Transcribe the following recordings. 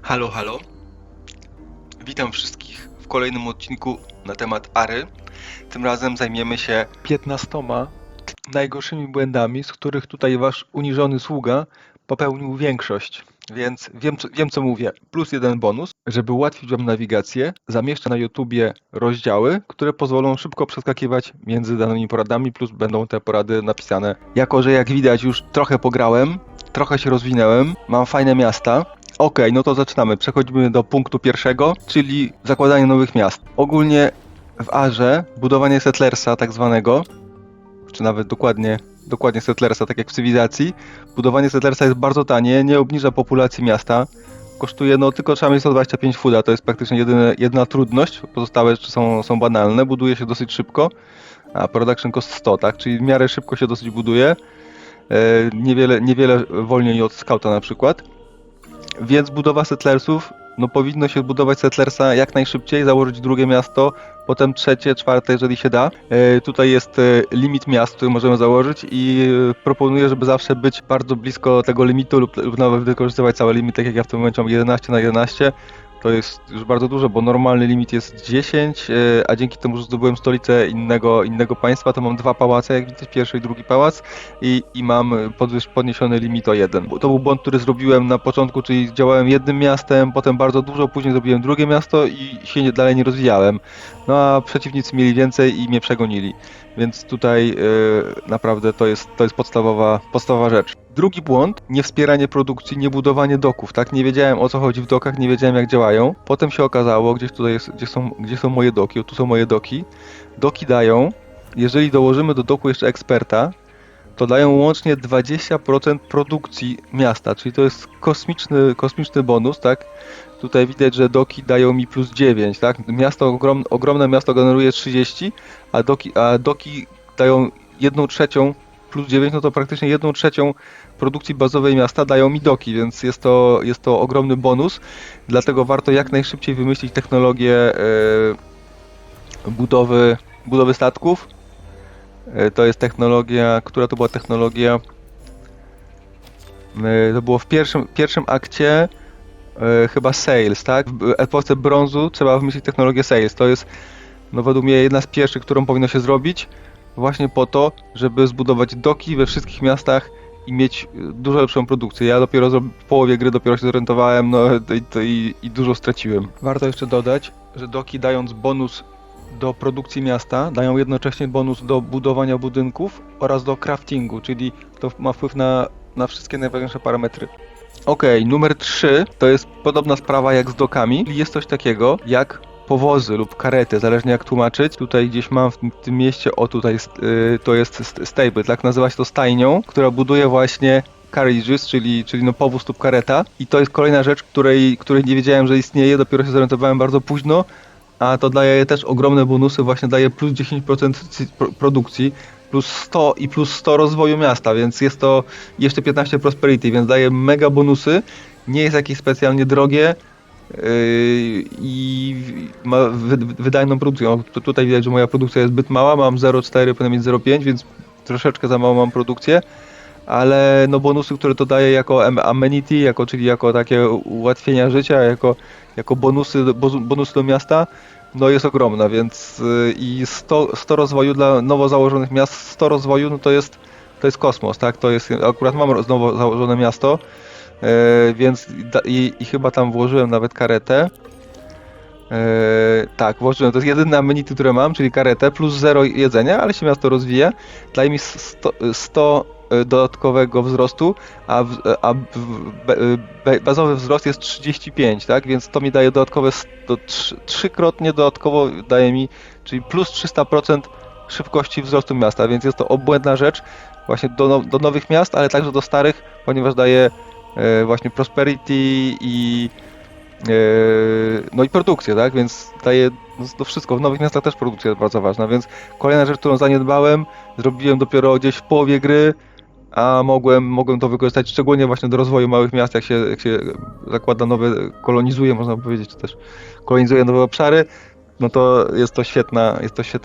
Halo, halo. Witam wszystkich w kolejnym odcinku na temat ARY. Tym razem zajmiemy się 15 najgorszymi błędami, z których tutaj wasz uniżony sługa popełnił większość. Więc wiem co mówię. Plus jeden bonus, żeby ułatwić wam nawigację, zamieszczę na YouTubie rozdziały, które pozwolą szybko przeskakiwać między danymi poradami, plus będą te porady napisane. Jako że jak widać już trochę pograłem, trochę się rozwinęłem, mam fajne miasta. Okej, no to zaczynamy. Przechodzimy do punktu pierwszego, czyli zakładanie nowych miast. Ogólnie w ARze budowanie settlersa tak zwanego, czy nawet dokładnie settlersa, tak jak w cywilizacji, budowanie settlersa jest bardzo tanie, nie obniża populacji miasta. Kosztuje, no tylko trzeba mieć 125 fooda, to jest praktycznie jedyna trudność, pozostałe rzeczy są banalne, buduje się dosyć szybko, a production cost 100, tak, czyli w miarę szybko się dosyć buduje, niewiele wolniej od scouta na przykład. Więc budowa settlersów, no powinno się budować settlersa jak najszybciej, założyć drugie miasto, potem trzecie, czwarte, jeżeli się da. Tutaj jest limit miast, który możemy założyć i proponuję, żeby zawsze być bardzo blisko tego limitu lub nawet wykorzystywać cały limit, tak jak ja w tym momencie mam 11 na 11. To jest już bardzo dużo, bo normalny limit jest 10, a dzięki temu, że zdobyłem stolicę innego państwa, to mam dwa pałace, jak widzicie, pierwszy i drugi pałac i mam podniesiony limit o 1. To był błąd, który zrobiłem na początku, czyli działałem jednym miastem, potem bardzo dużo, później zrobiłem drugie miasto i się dalej nie rozwijałem. No a przeciwnicy mieli więcej i mnie przegonili. Więc tutaj naprawdę to jest podstawowa rzecz. Drugi błąd, niewspieranie produkcji, niebudowanie doków, tak? Nie wiedziałem, o co chodzi w dokach, nie wiedziałem, jak działają. Potem się okazało, gdzieś tutaj jest, gdzie są moje doki, o tu są moje doki. Doki dają, jeżeli dołożymy do doku jeszcze eksperta, to dają łącznie 20% produkcji miasta, czyli to jest kosmiczny bonus, tak? Tutaj widać, że doki dają mi plus 9, tak? Ogromne miasto generuje 30, a doki dają 1/3 plus 9, no to praktycznie 1/3 produkcji bazowej miasta dają mi doki, więc jest to ogromny bonus. Dlatego warto jak najszybciej wymyślić technologię budowy statków. To jest technologia, która to była technologia? To było w pierwszym akcie chyba Sales, tak? W epoce brązu trzeba wymyślić technologię Sales. To jest, no według mnie, jedna z pierwszych, którą powinno się zrobić właśnie po to, żeby zbudować doki we wszystkich miastach i mieć dużo lepszą produkcję. Ja dopiero w połowie gry dopiero się zorientowałem, no i dużo straciłem. Warto jeszcze dodać, że doki, dając bonus do produkcji miasta, dają jednocześnie bonus do budowania budynków oraz do craftingu, czyli to ma wpływ na wszystkie najważniejsze parametry. Okej, numer 3 to jest podobna sprawa jak z dokami. Jest coś takiego jak powozy lub karety, zależnie jak tłumaczyć. Tutaj gdzieś mam w tym mieście, o tutaj to jest stable, tak nazywa się to stajnią, która buduje właśnie carriages, czyli no powóz lub kareta. I to jest kolejna rzecz, której nie wiedziałem, że istnieje, dopiero się zorientowałem bardzo późno, a to daje też ogromne bonusy, właśnie daje plus 10% produkcji, plus 100 rozwoju miasta, więc jest to jeszcze 15 prosperity, więc daje mega bonusy, nie jest jakieś specjalnie drogie i ma wydajną produkcję. Tutaj widać, że moja produkcja jest zbyt mała, mam 0,4, powinien mieć 0,5, więc troszeczkę za mało mam produkcję, ale no bonusy, które to daje jako amenity, czyli jako takie ułatwienia życia, jako bonusy do miasta, no jest ogromna, więc i 100 rozwoju dla nowo założonych miast, 100 rozwoju, no to jest kosmos, tak? To jest, akurat mam nowo założone miasto, więc i chyba tam włożyłem nawet karetę. Tak, włożyłem, to jest jedyne amenity, które mam, czyli karetę, plus 0 jedzenia, ale się miasto rozwija. Daje mi 100 dodatkowego wzrostu, a bazowy wzrost jest 35, tak? Więc to mi daje dodatkowe, trzykrotnie dodatkowo daje mi, czyli plus 300% szybkości wzrostu miasta, więc jest to obłędna rzecz właśnie do nowych miast, ale także do starych, ponieważ daje właśnie prosperity i no i produkcję, tak? Więc daje to wszystko. W nowych miastach też produkcja jest bardzo ważna, więc kolejna rzecz, którą zaniedbałem, zrobiłem dopiero gdzieś w połowie gry, a mogłem to wykorzystać szczególnie właśnie do rozwoju małych miast, jak się zakłada kolonizuje, można powiedzieć, czy też kolonizuje nowe obszary, no to jest to świetna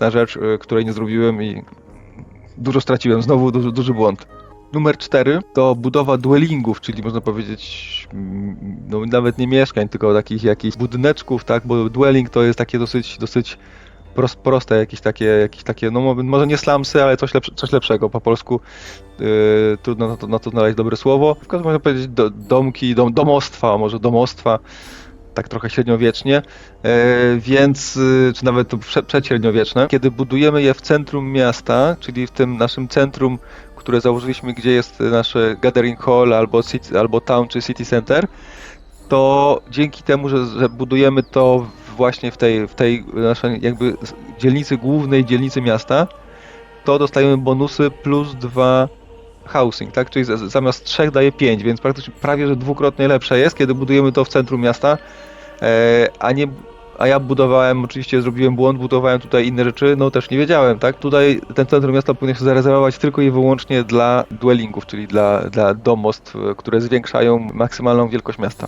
rzecz, której nie zrobiłem i dużo straciłem, znowu duży błąd. Numer 4 to budowa dwellingów, czyli można powiedzieć, no nawet nie mieszkań, tylko takich jakichś budyneczków, tak, bo dwelling to jest takie dosyć proste, jakieś takie, no może nie slumsy, ale coś lepszego. Po polsku trudno na to znaleźć dobre słowo. W każdym razie można powiedzieć domki, domostwa, może domostwa, tak trochę średniowiecznie, więc, czy nawet to przedśredniowieczne. Kiedy budujemy je w centrum miasta, czyli w tym naszym centrum, które założyliśmy, gdzie jest nasze gathering hall albo town czy city center, to dzięki temu, że budujemy to właśnie w tej naszej jakby dzielnicy głównej, dzielnicy miasta, to dostajemy bonusy plus 2 housing, tak? Czyli zamiast 3 daje 5, więc praktycznie prawie że dwukrotnie lepsze jest, kiedy budujemy to w centrum miasta, a ja budowałem, oczywiście zrobiłem błąd, budowałem tutaj inne rzeczy, no też nie wiedziałem, tak? Tutaj ten centrum miasta powinno się zarezerwować tylko i wyłącznie dla dwellingów, czyli dla domostw, które zwiększają maksymalną wielkość miasta.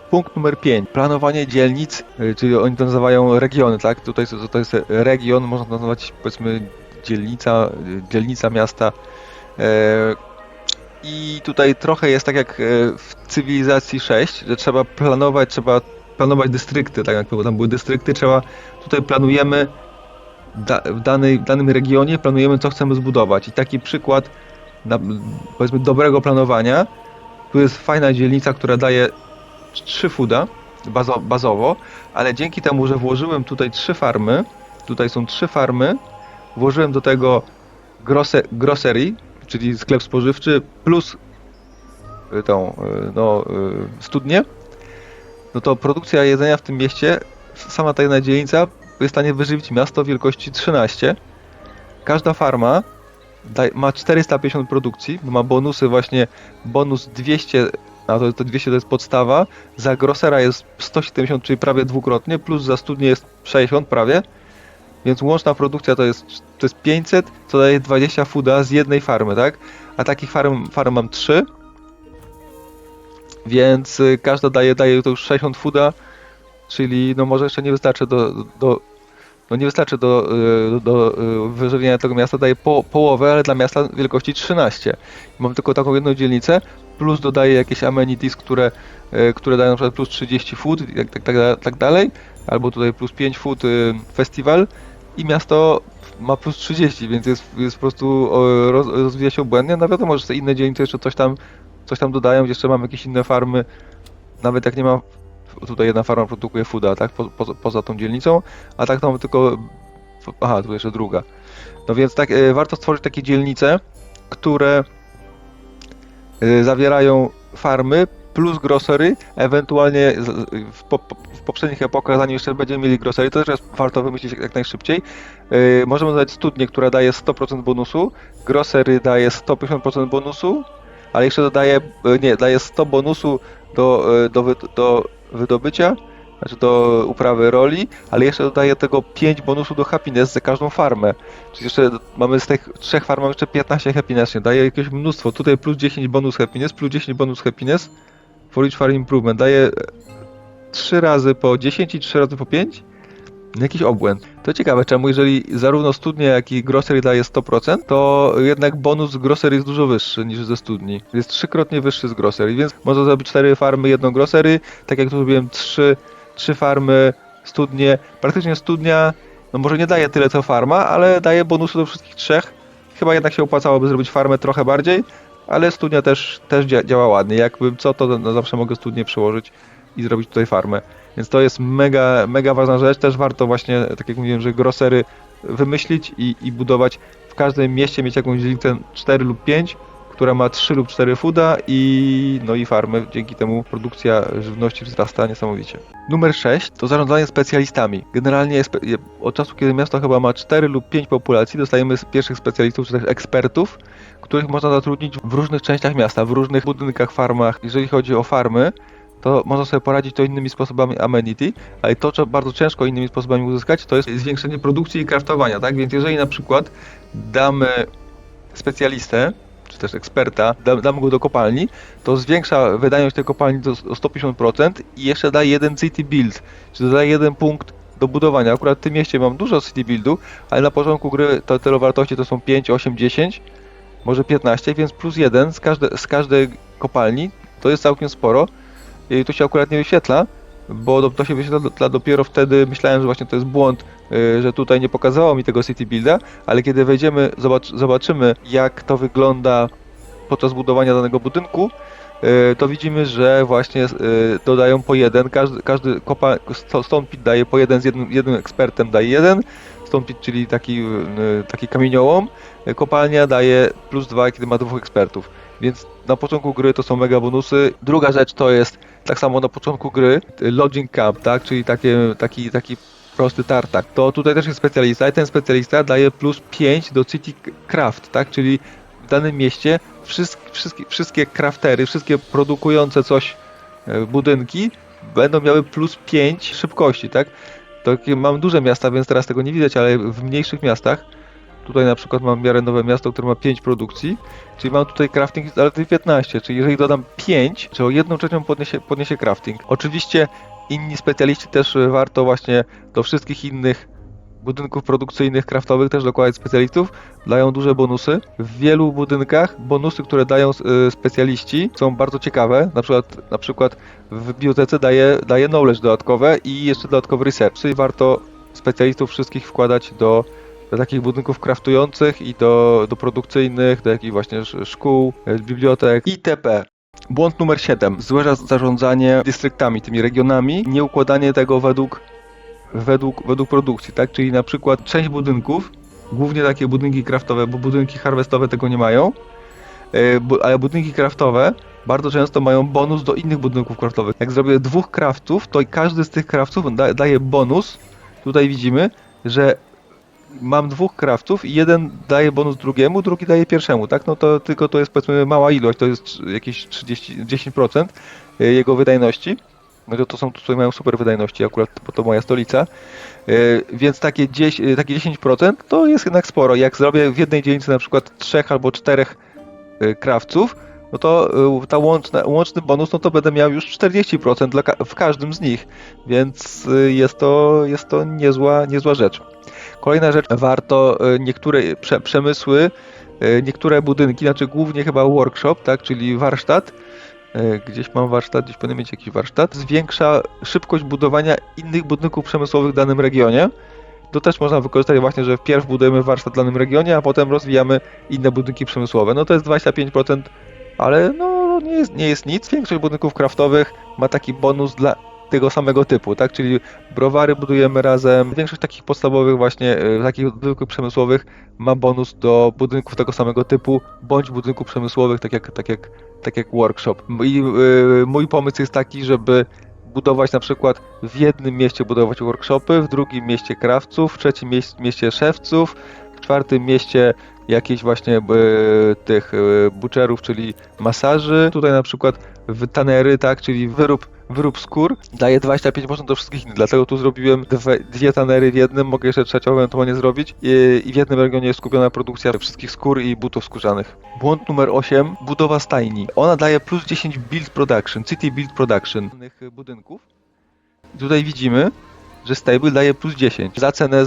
Punkt numer 5. Planowanie dzielnic, czyli oni to nazywają regiony, tak? Tutaj to jest region, można to nazwać powiedzmy dzielnica miasta. I tutaj trochę jest tak jak w cywilizacji 6, że trzeba planować dystrykty, tak jak tam były dystrykty, tutaj planujemy w danym regionie, planujemy co chcemy zbudować. I taki przykład powiedzmy dobrego planowania, tu jest fajna dzielnica, która daje 3 fooda bazowo, ale dzięki temu, że włożyłem tutaj 3 farmy, tutaj są 3 farmy, włożyłem do tego grocery, czyli sklep spożywczy, plus studnię, no to produkcja jedzenia w tym mieście, sama ta jedna dzielnica jest w stanie wyżywić miasto wielkości 13. Każda farma ma 450 produkcji, bo ma bonusy właśnie, bonus 200, a to 200 to jest podstawa, za grosera jest 170, czyli prawie dwukrotnie, plus za studnię jest 60 prawie, więc łączna produkcja to jest 500, co daje 20 fooda z jednej farmy, tak? A takich farm mam 3, więc każda daje to już 60 fooda, czyli no może jeszcze nie wystarczy do wyżywienia tego miasta, daje połowę, ale dla miasta wielkości 13. Mam tylko taką jedną dzielnicę, plus dodaję jakieś amenities, które dają na przykład plus 30 food, tak dalej, albo tutaj plus 5 food festiwal i miasto ma plus 30, więc jest po prostu rozwija się błędnie. No wiadomo, że te inne dzielnice jeszcze coś tam dodają, jeszcze mam jakieś inne farmy, nawet jak nie ma, tutaj jedna farma produkuje fooda, tak, poza tą dzielnicą, a tak to mam tylko, aha, tu jeszcze druga. No więc tak, warto stworzyć takie dzielnice, które zawierają farmy plus grocery, ewentualnie w poprzednich epokach, zanim jeszcze będziemy mieli grocery, to też jest warto wymyślić jak najszybciej. Możemy dodać studnię, która daje 100% bonusu, grocery daje 150% bonusu, ale jeszcze daje 100 bonusu do wydobycia, znaczy do uprawy roli, ale jeszcze dodaje tego 5 bonusu do happiness za każdą farmę. Czyli jeszcze mamy z tych 3 farm jeszcze 15 happiness, daje jakieś mnóstwo. Tutaj plus 10 bonus happiness, plus 10 bonus happiness for each farm improvement. Daje 3 razy po 10 i 3 razy po 5. Jakiś obłęd. To ciekawe czemu, jeżeli zarówno studnia, jak i grocery daje 100%, to jednak bonus z grocery jest dużo wyższy niż ze studni. Jest 3-krotnie wyższy z grocery, więc można zrobić 4 farmy, 1 grocery, tak jak tu zrobiłem 3 farmy, studnie. Praktycznie studnia, no może nie daje tyle co farma, ale daje bonusy do wszystkich 3. Chyba jednak się opłacałoby zrobić farmę trochę bardziej, ale studnia też działa ładnie. Jakbym co, to zawsze mogę studnię przełożyć i zrobić tutaj farmę. Więc to jest mega, mega ważna rzecz. Też warto właśnie, tak jak mówiłem, że grocery wymyślić i budować w każdym mieście, mieć jakąś dzielnicę 4 lub 5, która ma 3 lub 4 fooda i farmy. Dzięki temu produkcja żywności wzrasta niesamowicie. Numer 6 to zarządzanie specjalistami. Generalnie od czasu, kiedy miasto chyba ma 4 lub 5 populacji, dostajemy pierwszych specjalistów, czy też ekspertów, których można zatrudnić w różnych częściach miasta, w różnych budynkach, farmach. Jeżeli chodzi o farmy, to można sobie poradzić to innymi sposobami amenity, ale to, co bardzo ciężko innymi sposobami uzyskać, to jest zwiększenie produkcji i craftowania, tak? Więc jeżeli na przykład damy specjalistę, czy też eksperta, damy go do kopalni, to zwiększa wydajność tej kopalni o 150% i jeszcze daje jeden city build, czyli daje jeden punkt do budowania. Akurat w tym mieście mam dużo city buildu, ale na początku gry te wartości to są 5, 8, 10, może 15, więc plus 1 z każdej kopalni to jest całkiem sporo. I tu się akurat nie wyświetla, bo to się wyświetla dopiero wtedy. Myślałem, że właśnie to jest błąd, że tutaj nie pokazało mi tego city builda, ale kiedy wejdziemy, zobaczymy, jak to wygląda podczas budowania danego budynku, to widzimy, że właśnie dodają po jeden, każdy Stone Pit daje po jeden, z jednym ekspertem daje jeden, Stone Pit, czyli taki kamieniołom, kopalnia daje plus 2, kiedy ma 2 ekspertów, więc na początku gry to są mega bonusy. Druga rzecz to jest tak samo na początku gry Lodging Camp, tak, czyli taki prosty tartak. To tutaj też jest specjalista i ten specjalista daje plus 5 do City Craft, tak, czyli w danym mieście wszystkie craftery, wszystkie produkujące coś budynki będą miały plus 5 szybkości, tak? To mam duże miasta, więc teraz tego nie widać, ale w mniejszych miastach, tutaj na przykład mam w miarę nowe miasto, które ma 5 produkcji, czyli mam tutaj crafting zaledwie 15, czyli jeżeli dodam 5, to o 1/3 podniesie crafting. Oczywiście inni specjaliści też warto właśnie do wszystkich innych budynków produkcyjnych, craftowych też dokładać specjalistów, dają duże bonusy. W wielu budynkach bonusy, które dają specjaliści są bardzo ciekawe, na przykład w bibliotece daje knowledge dodatkowe i jeszcze dodatkowy research. Czyli warto specjalistów wszystkich wkładać do takich budynków craftujących i do produkcyjnych, do jakichś właśnie szkół, bibliotek itp. Błąd numer 7. Złe zarządzanie dystryktami, tymi regionami, nieukładanie tego według produkcji, tak? Czyli na przykład część budynków, głównie takie budynki craftowe, bo budynki harvestowe tego nie mają, ale budynki craftowe bardzo często mają bonus do innych budynków craftowych. Jak zrobię 2 craftów, to każdy z tych craftów daje bonus. Tutaj widzimy, że mam 2 craftów i jeden daje bonus drugiemu, drugi daje pierwszemu, tak? No to tylko to jest powiedzmy mała ilość, to jest jakieś 10% jego wydajności. No to są tutaj mają super wydajności, akurat bo to moja stolica, więc takie 10% to jest jednak sporo. Jak zrobię w jednej dzielnicy na przykład 3 albo 4 krawców, no to łączny bonus, no to będę miał już 40% w każdym z nich, więc jest to niezła rzecz. Kolejna rzecz, warto niektóre przemysły, niektóre budynki, znaczy głównie chyba workshop, tak, czyli warsztat, gdzieś mam warsztat, gdzieś powinien mieć jakiś warsztat, zwiększa szybkość budowania innych budynków przemysłowych w danym regionie. To też można wykorzystać właśnie, że wpierw budujemy warsztat w danym regionie, a potem rozwijamy inne budynki przemysłowe. No to jest 25%, ale no nie jest nic. Większość budynków craftowych ma taki bonus dla tego samego typu, tak? Czyli browary budujemy razem. Większość takich podstawowych właśnie, takich budynków przemysłowych ma bonus do budynków tego samego typu, bądź budynków przemysłowych, tak jak workshop. I mój pomysł jest taki, żeby budować na przykład w jednym mieście budować workshopy, w drugim mieście krawców, w trzecim mieście szewców, w czwartym mieście jakieś właśnie tych butcherów, czyli masaży. Tutaj na przykład w tanery, tak, czyli wyrób skór daje 25% do wszystkich innych, dlatego tu zrobiłem 2 tanery w jednym, mogę jeszcze trzecią ewentualnie zrobić i w jednym regionie jest skupiona produkcja wszystkich skór i butów skórzanych. Błąd numer 8, budowa stajni. Ona daje plus 10 build production, city build production budynków. Tutaj widzimy, że stable daje plus 10. Za cenę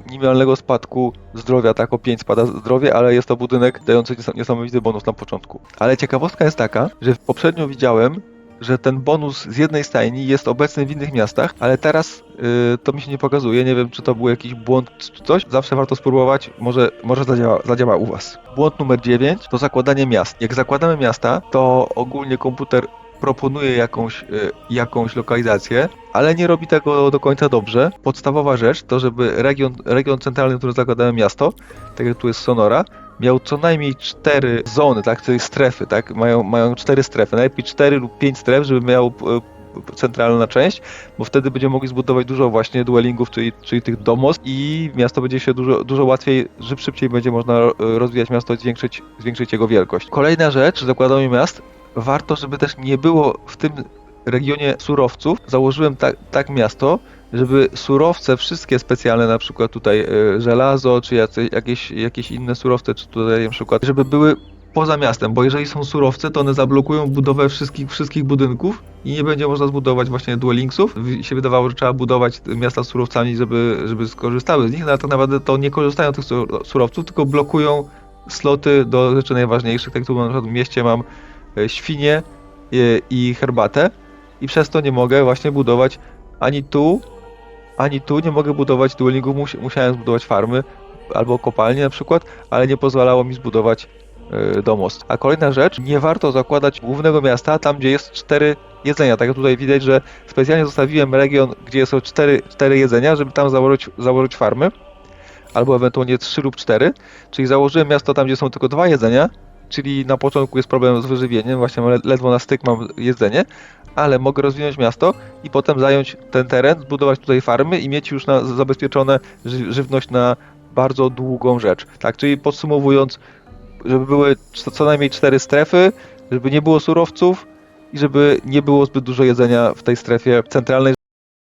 minimalnego spadku zdrowia, tak o 5 spada zdrowie, ale jest to budynek dający niesamowity bonus na początku. Ale ciekawostka jest taka, że poprzednio widziałem, że ten bonus z jednej stajni jest obecny w innych miastach, ale teraz to mi się nie pokazuje, nie wiem czy to był jakiś błąd czy coś. Zawsze warto spróbować, może zadziała u Was. Błąd numer 9 to zakładanie miast. Jak zakładamy miasta, to ogólnie komputer proponuje jakąś lokalizację, ale nie robi tego do końca dobrze. Podstawowa rzecz to, żeby region centralny, który zakładamy miasto, tak jak tu jest Sonora, miał co najmniej 4 zony, tak, czyli strefy, tak, mają 4 strefy, najlepiej 4 lub 5 stref, żeby miał centralna część, bo wtedy będziemy mogli zbudować dużo właśnie dwellingów, czyli tych domostw i miasto będzie się dużo łatwiej, szybciej będzie można rozwijać miasto i zwiększyć jego wielkość. Kolejna rzecz, że zakładamy miast, warto, żeby też nie było w tym regionie surowców. Założyłem tak miasto, żeby surowce wszystkie specjalne, na przykład tutaj żelazo, czy jakieś inne surowce, czy tutaj na przykład, żeby były poza miastem, bo jeżeli są surowce, to one zablokują budowę wszystkich budynków i nie będzie można zbudować właśnie dwellingsów. Mi się wydawało, że trzeba budować miasta z surowcami, żeby skorzystały z nich, ale tak naprawdę to nie korzystają z tych surowców, tylko blokują sloty do rzeczy najważniejszych. Tak tu na przykład w mieście mam świnie i herbatę i przez to nie mogę właśnie budować ani tu nie mogę budować duelingów, musiałem zbudować farmy albo kopalnie na przykład, ale nie pozwalało mi zbudować domost. A kolejna rzecz, nie warto zakładać głównego miasta tam, gdzie jest 4 jedzenia. Tak jak tutaj widać, że specjalnie zostawiłem region, gdzie są 4 jedzenia, żeby tam założyć farmy, albo ewentualnie 3 lub 4, czyli założyłem miasto tam, gdzie są tylko 2 jedzenia, czyli na początku jest problem z wyżywieniem, właśnie ledwo na styk mam jedzenie, ale mogę rozwinąć miasto i potem zająć ten teren, zbudować tutaj farmy i mieć już zabezpieczone żywność na bardzo długą rzecz. Tak, czyli podsumowując, żeby były co najmniej 4 strefy, żeby nie było surowców i żeby nie było zbyt dużo jedzenia w tej strefie centralnej.